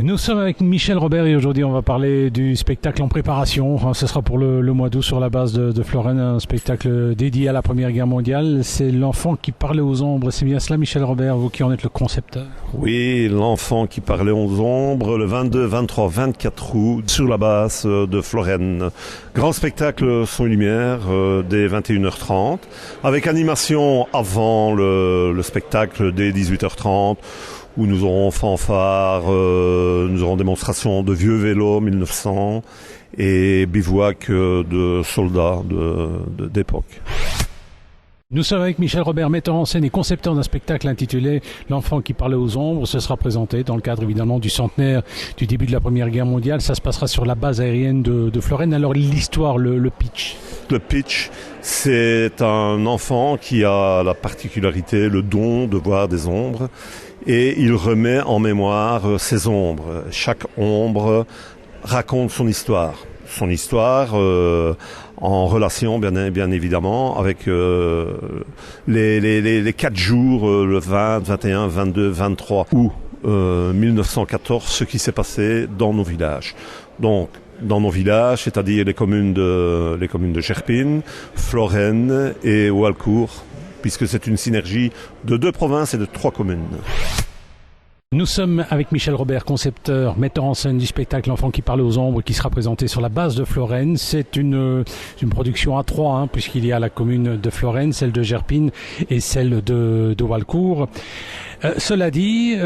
Nous sommes avec Michel Robert et aujourd'hui on va parler du spectacle en préparation. Ce sera pour le mois d'août sur la base de Florène, un spectacle dédié à la Première Guerre mondiale. C'est l'enfant qui parlait aux ombres. C'est bien cela, Michel Robert, vous qui en êtes le concepteur? Oui, l'enfant qui parlait aux ombres, le 22, 23, 24 août sur la base de Florène. Grand spectacle son et lumière dès 21h30 avec animation avant le spectacle dès 18h30. Où nous aurons fanfare, nous aurons démonstration de vieux vélos 1900 et bivouac de soldats d'époque. Nous sommes avec Michel Robert, metteur en scène et concepteur d'un spectacle intitulé L'enfant qui parlait aux ombres. Ce sera présenté dans le cadre évidemment du centenaire du début de la Première Guerre mondiale. Ça se passera sur la base aérienne de Florène. Alors l'histoire, le pitch. Le pitch, c'est un enfant qui a la particularité, le don de voir des ombres. Et il remet en mémoire ces ombres. Chaque ombre raconte son histoire. Son histoire en relation bien évidemment avec les 4 jours, le 20, 21, 22, 23 août 1914, ce qui s'est passé dans nos villages. Donc dans nos villages, c'est-à-dire les communes de Gerpine, Florène et Walcourt, puisque c'est une synergie de 2 provinces et de 3 communes. Nous sommes avec Michel Robert, concepteur, metteur en scène du spectacle L'enfant qui parlait aux ombres, qui sera présenté sur la base de Florène. C'est une production à 3, puisqu'il y a la commune de Florène, celle de Gerpine et celle de Walcourt. Cela dit,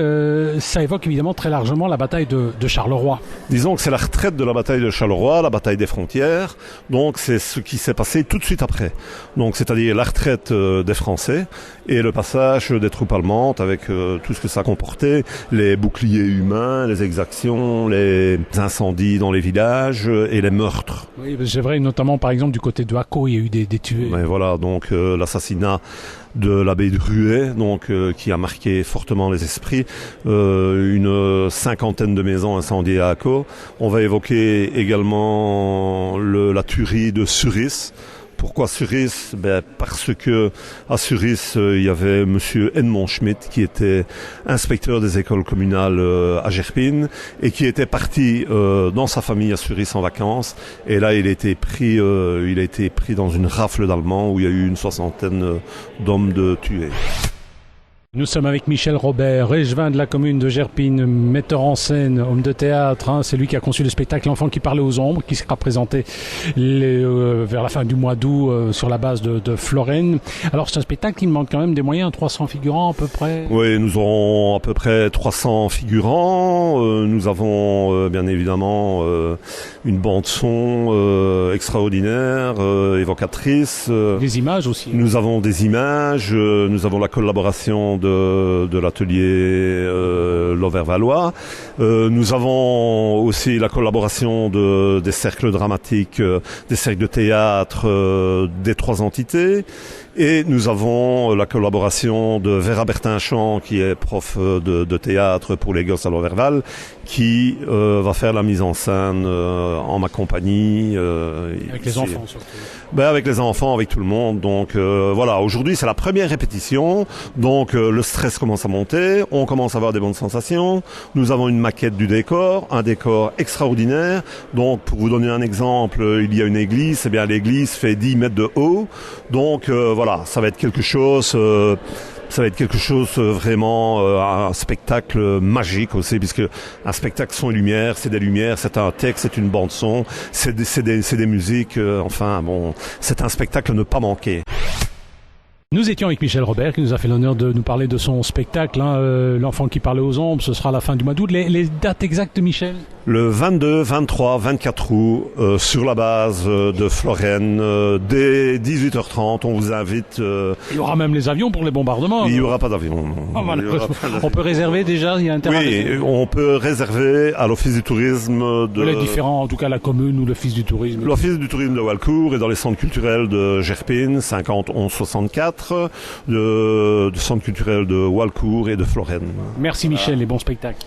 ça évoque évidemment très largement la bataille de Charleroi. Disons que c'est la retraite de la bataille de Charleroi, la bataille des frontières. Donc c'est ce qui s'est passé tout de suite après. Donc c'est-à-dire la retraite des Français et le passage des troupes allemandes avec tout ce que ça comportait, les boucliers humains, les exactions, les incendies dans les villages et les meurtres. Oui, c'est vrai, notamment par exemple du côté de Hacco, il y a eu des tués. Mais voilà, donc l'assassinat de l'abbé de Ruet, donc qui a marqué fortement les esprits, une 50aine de maisons incendiées à Hacco. On va évoquer également la tuerie de Suris. Pourquoi Suris? Parce que à Suris, il y avait monsieur Edmond Schmidt qui était inspecteur des écoles communales à Gerpine et qui était parti dans sa famille à Suris en vacances. Et là, il a été pris dans une rafle d'Allemands où il y a eu une 60aine d'hommes de tués. Nous sommes avec Michel Robert, échevin de la commune de Gerpine, metteur en scène, homme de théâtre. C'est lui qui a conçu le spectacle L'enfant qui parlait aux ombres, qui sera présenté vers la fin du mois d'août sur la base de Florène. Alors c'est un spectacle qui manque quand même des moyens, 300 figurants à peu près. Oui, nous aurons à peu près 300 figurants. Nous avons bien évidemment une bande son extraordinaire, évocatrice. Des images aussi. Nous avons des images, nous avons la collaboration de l'atelier Lauvervalois. Nous avons aussi la collaboration des cercles dramatiques, des cercles de théâtre des 3 entités. Et nous avons la collaboration de Vera Bertinchamp, qui est prof de théâtre pour les gosses à Lauverval, qui va faire la mise en scène en ma compagnie. Avec les enfants surtout. Avec les enfants, avec tout le monde. Donc voilà, aujourd'hui c'est la première répétition. Donc le stress commence à monter, on commence à avoir des bonnes sensations. Nous avons une maquette du décor, un décor extraordinaire. Donc pour vous donner un exemple, il y a une église, l'église fait 10 mètres de haut. Donc voilà, ça va être quelque chose... Ça va être quelque chose vraiment, un spectacle magique aussi, puisque un spectacle son et lumière, c'est des lumières, c'est un texte, c'est une bande son, c'est des musiques, c'est un spectacle à ne pas manquer. Nous étions avec Michel Robert qui nous a fait l'honneur de nous parler de son spectacle, L'enfant qui parlait aux ombres. Ce sera à la fin du mois d'août. Les dates exactes, Michel? Le 22, 23, 24 août, sur la base de Florène, dès 18h30, on vous invite... Il y aura même les avions pour les bombardements. Il n'y aura pas d'avion. On peut réserver déjà, il y a un terrain. Oui, on peut réserver à l'Office du tourisme les différents, en tout cas la commune ou l'Office du tourisme. L'Office du tourisme de Walcourt et dans les centres culturels de Gerpine, 50 11 64, de centres culturels de Walcourt et de Florène. Merci Michel et bon spectacle.